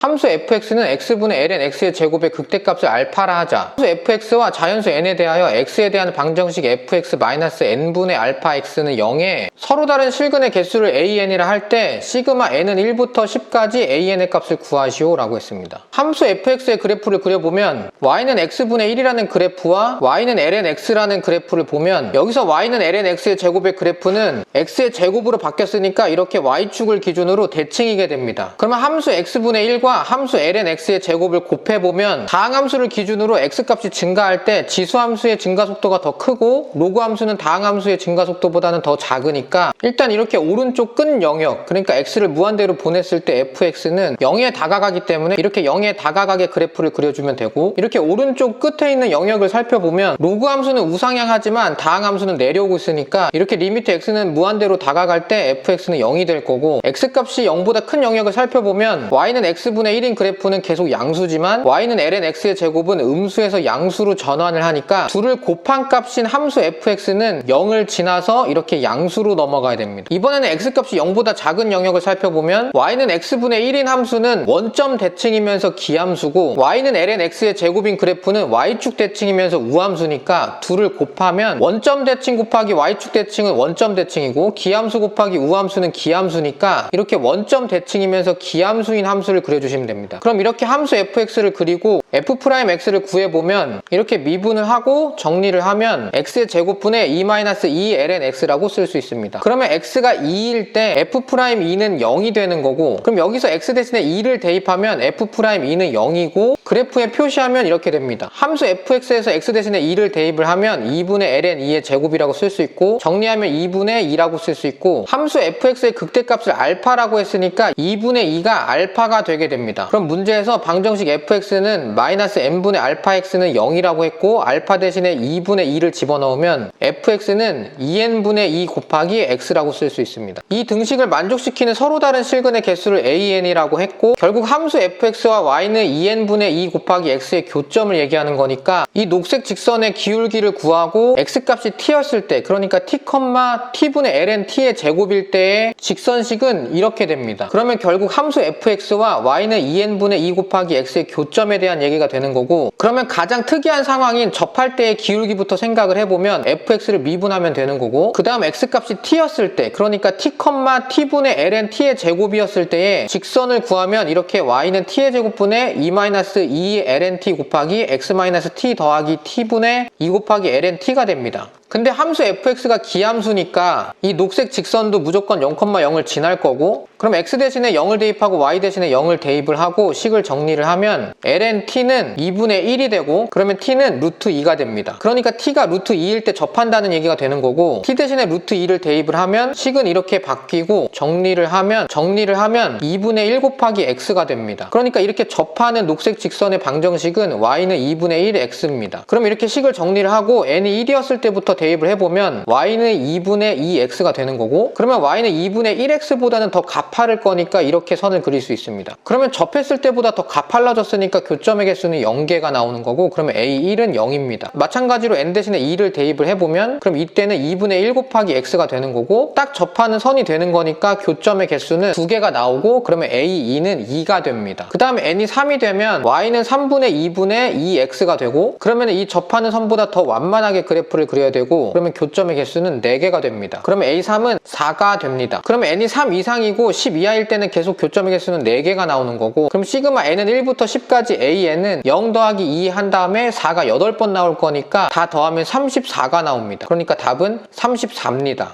함수 fx는 x분의 ln x의 제곱의 극대값을 알파라 하자. 함수 fx와 자연수 n에 대하여 x에 대한 방정식 fx-n분의 알파 x는 0에 서로 다른 실근의 개수를 an이라 할 때 시그마 n은 1부터 10까지 an의 값을 구하시오 라고 했습니다. 함수 fx의 그래프를 그려보면 y는 x분의 1이라는 그래프와 y는 ln x라는 그래프를 보면 여기서 y는 ln x의 제곱의 그래프는 x의 제곱으로 바뀌었으니까 이렇게 y축을 기준으로 대칭이게 됩니다. 그러면 함수 x분의 1과 함수 ln x의 제곱을 곱해보면 다항함수를 기준으로 x값이 증가할 때 지수함수의 증가속도가 더 크고 로그함수는 다항함수의 증가속도보다는 더 작으니까 일단 이렇게 오른쪽 끝 영역, 그러니까 x를 무한대로 보냈을 때 fx는 0에 다가가기 때문에 이렇게 0에 다가가게 그래프를 그려주면 되고, 이렇게 오른쪽 끝에 있는 영역을 살펴보면 로그함수는 우상향하지만 다항함수는 내려오고 있으니까 이렇게 리미트 x는 무한대로 다가갈 때 fx는 0이 될 거고, x값이 0보다 큰 영역을 살펴보면 y는 x분의 1인 그래프는 계속 양수지만 y는 ln x의 제곱은 음수에서 양수로 전환을 하니까 둘을 곱한 값인 함수 fx는 0을 지나서 이렇게 양수로 넘어가야 됩니다. 이번에는 x값이 0보다 작은 영역을 살펴보면 y는 x분의 1인 함수는 원점 대칭이면서 기함수고 y는 ln x의 제곱인 그래프는 y축 대칭이면서 우함수니까 둘을 곱하면 원점 대칭 곱하기 y축 대칭은 원점 대칭이고 기함수 곱하기 우함수는 기함수니까 이렇게 원점 대칭이면서 기함수인 함수를 그려주시면 됩니다. 그럼 이렇게 함수 fx를 그리고 f'x를 구해보면 이렇게 미분을 하고 정리를 하면 x의 제곱분의 e-2 ln x라고 쓸 수 있습니다. 그러면 x가 2일 때 f'2는 0이 되는 거고, 그럼 여기서 x 대신에 2를 대입하면 f'2는 0이고 그래프에 표시하면 이렇게 됩니다. 함수 fx에서 x 대신에 2를 대입을 하면 2분의 ln 2의 제곱이라고 쓸 수 있고, 정리하면 2분의 2라고 쓸 수 있고, 함수 fx의 극대값을 알파라고 했으니까 2분의 2가 알파가 되게 됩니다. 그럼 문제에서 방정식 fx는 마이너스 n분의 알파 x는 0이라고 했고 알파 대신에 2분의 2를 집어넣으면 fx는 2n분의 2 곱하기 x라고 쓸 수 있습니다. 이 등식을 만족시키는 서로 다른 실근의 개수를 an이라고 했고, 결국 함수 fx와 y는 2n분의 2 곱하기 x의 교점을 얘기하는 거니까 이 녹색 직선의 기울기를 구하고 x값이 t였을 때, 그러니까 t, t분의 ln t의 제곱일 때의 직선식은 이렇게 됩니다. 그러면 결국 함수 fx와 y는 2n분의 2 곱하기 x의 교점에 대한 얘기가 되는 거고, 그러면 가장 특이한 상황인 접할 때의 기울기부터 생각을 해보면 fx를 미분하면 되는 거고, 그 다음 x값이 t였을 때, 그러니까 t, t분의 ln t의 제곱이었을 때의 직선을 구하면 이렇게 y는 t의 제곱분의 e-2 ln t 곱하기 x-t 더하기 t분의 2 곱하기 ln t가 됩니다. 근데 함수 fx가 기함수니까 이 녹색 직선도 무조건 0,0을 지날 거고, 그럼 x 대신에 0을 대입하고 y 대신에 0을 대입을 하고 식을 정리를 하면 ln t는 2분의 1이 되고, 그러면 t는 루트 2가 됩니다. 그러니까 t가 루트 2일 때 접한다는 얘기가 되는 거고, t 대신에 루트 2를 대입을 하면 식은 이렇게 바뀌고 정리를 하면 2분의 1 곱하기 x가 됩니다. 그러니까 이렇게 접하는 녹색 직선의 방정식은 y는 2분의 1 x입니다. 그럼 이렇게 식을 정리를 하고 n이 1이었을 때부터 대입을 해보면 y는 2분의 2x가 되는 거고, 그러면 y는 2분의 1x보다는 더 가파를 거니까 이렇게 선을 그릴 수 있습니다. 그러면 접했을 때보다 더 가팔라졌으니까 교점의 개수는 0개가 나오는 거고, 그러면 a1은 0입니다. 마찬가지로 n 대신에 2를 대입을 해보면 그럼 이때는 2분의 1 곱하기 x가 되는 거고, 딱 접하는 선이 되는 거니까 교점의 개수는 2개가 나오고, 그러면 a2는 2가 됩니다. 그 다음에 n이 3이 되면 y는 3분의 2분의 2x가 되고, 그러면 이 접하는 선보다 더 완만하게 그래프를 그려야 되고, 그러면 교점의 개수는 4개가 됩니다. 그러면 A3은 4가 됩니다. 그러면 n이 3 이상이고 10 이하일 때는 계속 교점의 개수는 4개가 나오는 거고, 그럼 시그마 n은 1부터 10까지 an은 0 더하기 2 한 다음에 4가 8번 나올 거니까 다 더하면 34가 나옵니다. 그러니까 답은 34입니다.